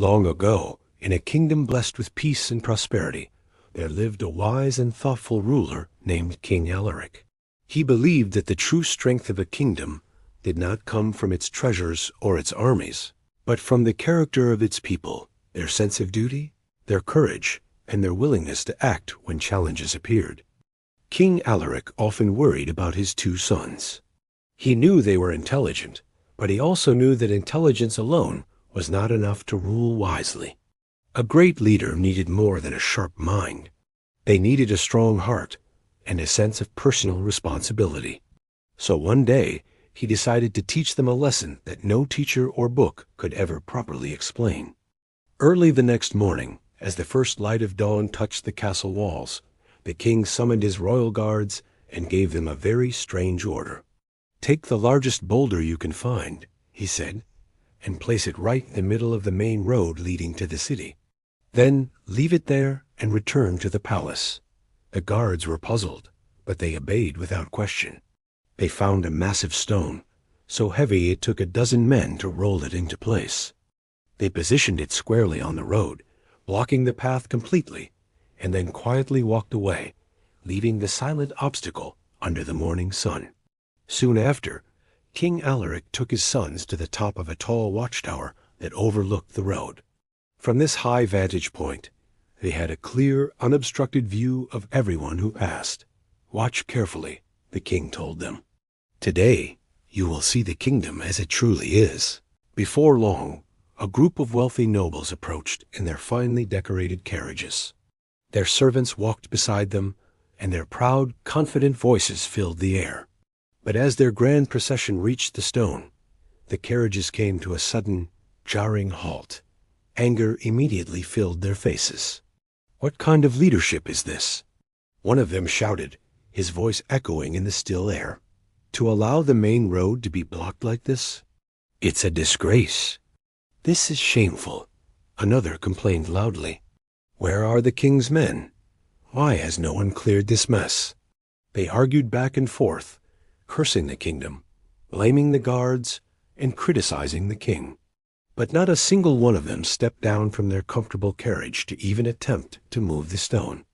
Long ago, in a kingdom blessed with peace and prosperity, there lived a wise and thoughtful ruler named King Alaric. He believed that the true strength of a kingdom did not come from its treasures or its armies, but from the character of its people, their sense of duty, their courage, and their willingness to act when challenges appeared. King Alaric often worried about his two sons. He knew they were intelligent, but he also knew that intelligence alone was not enough to rule wisely. A great leader needed more than a sharp mind. They needed a strong heart and a sense of personal responsibility. So one day, he decided to teach them a lesson that no teacher or book could ever properly explain. Early the next morning, as the first light of dawn touched the castle walls, the king summoned his royal guards and gave them a very strange order. "Take the largest boulder you can find," he said, "and place it right in the middle of the main road leading to the city. Then leave it there and return to the palace." The guards were puzzled, but they obeyed without question. They found a massive stone, so heavy it took a dozen men to roll it into place. They positioned it squarely on the road, blocking the path completely, and then quietly walked away, leaving the silent obstacle under the morning sun. Soon after, King Alaric took his sons to the top of a tall watchtower that overlooked the road. From this high vantage point, they had a clear, unobstructed view of everyone who passed. "Watch carefully," the king told them. "Today, you will see the kingdom as it truly is." Before long, a group of wealthy nobles approached in their finely decorated carriages. Their servants walked beside them, and their proud, confident voices filled the air. But as their grand procession reached the stone, the carriages came to a sudden, jarring halt. Anger immediately filled their faces. "What kind of leadership is this?" one of them shouted, his voice echoing in the still air. "To allow the main road to be blocked like this? It's a disgrace. This is shameful," another complained loudly. "Where are the king's men? Why has no one cleared this mess?" They argued back and forth, cursing the kingdom, blaming the guards, and criticizing the king. But not a single one of them stepped down from their comfortable carriage to even attempt to move the stone.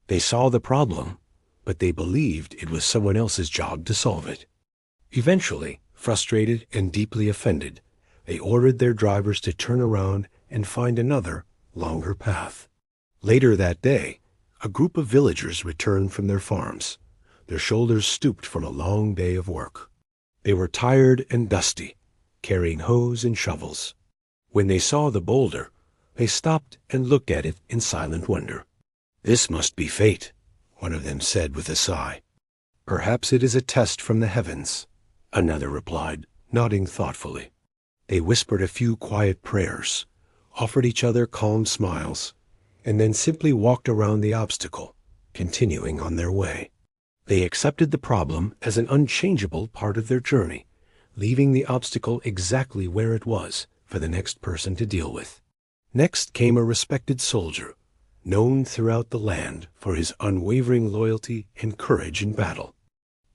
They saw the problem, but they believed it was someone else's job to solve it. Eventually, frustrated and deeply offended, they ordered their drivers to turn around and find another, longer path. Later that day, a group of villagers returned from their farms, their shoulders stooped from a long day of work. They were tired and dusty, carrying hoes and shovels. When they saw the boulder, they stopped and looked at it in silent wonder. "This must be fate," one of them said with a sigh. "Perhaps it is a test from the heavens," another replied, nodding thoughtfully. They whispered a few quiet prayers, offered each other calm smiles, and then simply walked around the obstacle, continuing on their way. They accepted the problem as an unchangeable part of their journey, leaving the obstacle exactly where it was for the next person to deal with. Next came a respected soldier, known throughout the land for his unwavering loyalty and courage in battle.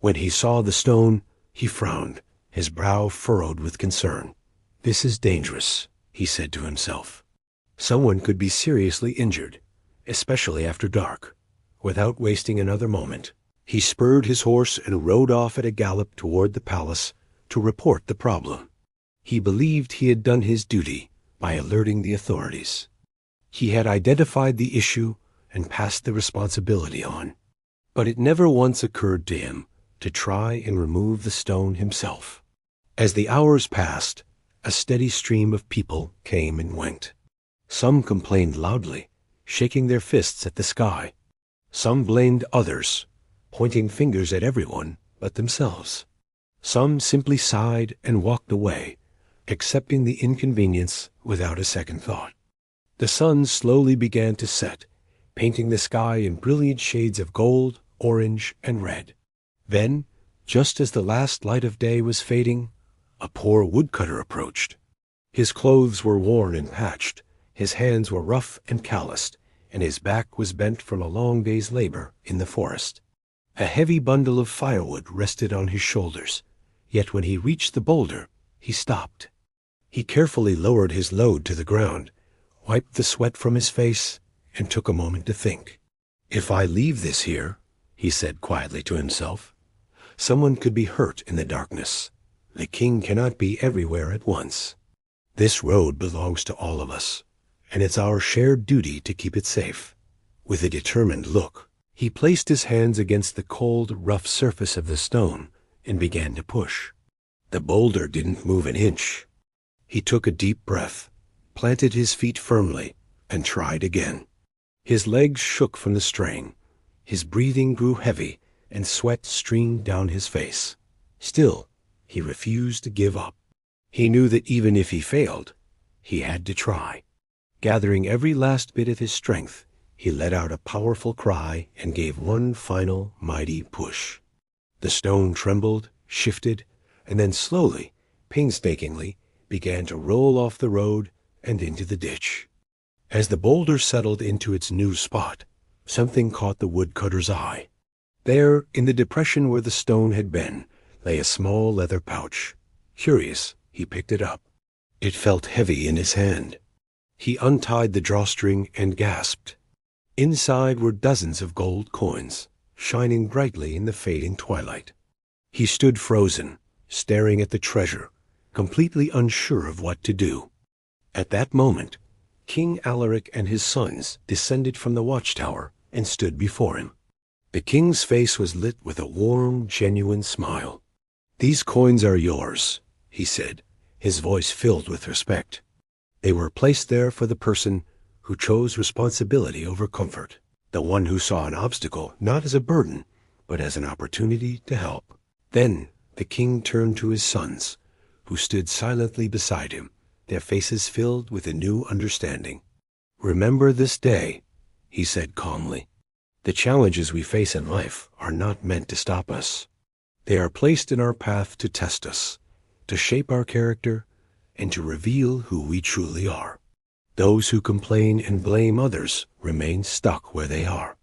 When he saw the stone, he frowned, his brow furrowed with concern. "This is dangerous," he said to himself. "Someone could be seriously injured, especially after dark." Without wasting another moment, he spurred his horse and rode off at a gallop toward the palace to report the problem. He believed he had done his duty by alerting the authorities. He had identified the issue and passed the responsibility on. But it never once occurred to him to try and remove the stone himself. As the hours passed, a steady stream of people came and went. Some complained loudly, shaking their fists at the sky. Some blamed others, pointing fingers at everyone but themselves. Some simply sighed and walked away, accepting the inconvenience without a second thought. The sun slowly began to set, painting the sky in brilliant shades of gold, orange, and red. Then, just as the last light of day was fading, a poor woodcutter approached. His clothes were worn and patched, his hands were rough and calloused, and his back was bent from a long day's labor in the forest. A heavy bundle of firewood rested on his shoulders, yet when he reached the boulder, he stopped. He carefully lowered his load to the ground, wiped the sweat from his face, and took a moment to think. "If I leave this here," he said quietly to himself, "someone could be hurt in the darkness. The king cannot be everywhere at once. This road belongs to all of us, and it's our shared duty to keep it safe." With a determined look, he placed his hands against the cold, rough surface of the stone and began to push. The boulder didn't move an inch. He took a deep breath, planted his feet firmly, and tried again. His legs shook from the strain. His breathing grew heavy, and sweat streamed down his face. Still, he refused to give up. He knew that even if he failed, he had to try. Gathering every last bit of his strength, he let out a powerful cry and gave one final mighty push. The stone trembled, shifted, and then slowly, painstakingly, began to roll off the road and into the ditch. As the boulder settled into its new spot, something caught the woodcutter's eye. There, in the depression where the stone had been, lay a small leather pouch. Curious, he picked it up. It felt heavy in his hand. He untied the drawstring and gasped. Inside were dozens of gold coins, shining brightly in the fading twilight. He stood frozen, staring at the treasure, completely unsure of what to do. At that moment, King Alaric and his sons descended from the watchtower and stood before him. The king's face was lit with a warm, genuine smile. "These coins are yours," he said, his voice filled with respect. "They were placed there for the person who chose responsibility over comfort, the one who saw an obstacle not as a burden, but as an opportunity to help." Then the king turned to his sons, who stood silently beside him, their faces filled with a new understanding. "Remember this day," he said calmly. "The challenges we face in life are not meant to stop us. They are placed in our path to test us, to shape our character, and to reveal who we truly are. Those who complain and blame others remain stuck where they are.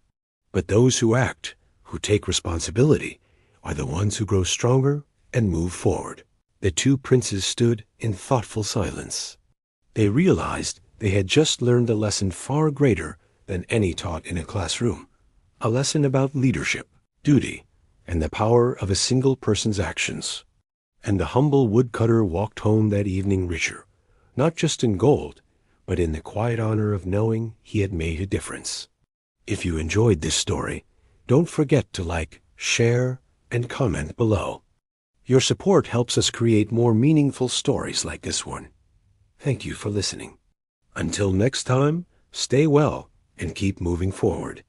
But those who act, who take responsibility, are the ones who grow stronger and move forward." The two princes stood in thoughtful silence. They realized they had just learned a lesson far greater than any taught in a classroom, a lesson about leadership, duty, and the power of a single person's actions. And the humble woodcutter walked home that evening richer, not just in gold, but in the quiet honor of knowing he had made a difference. If you enjoyed this story, don't forget to like, share, and comment below. Your support helps us create more meaningful stories like this one. Thank you for listening. Until next time, stay well and keep moving forward.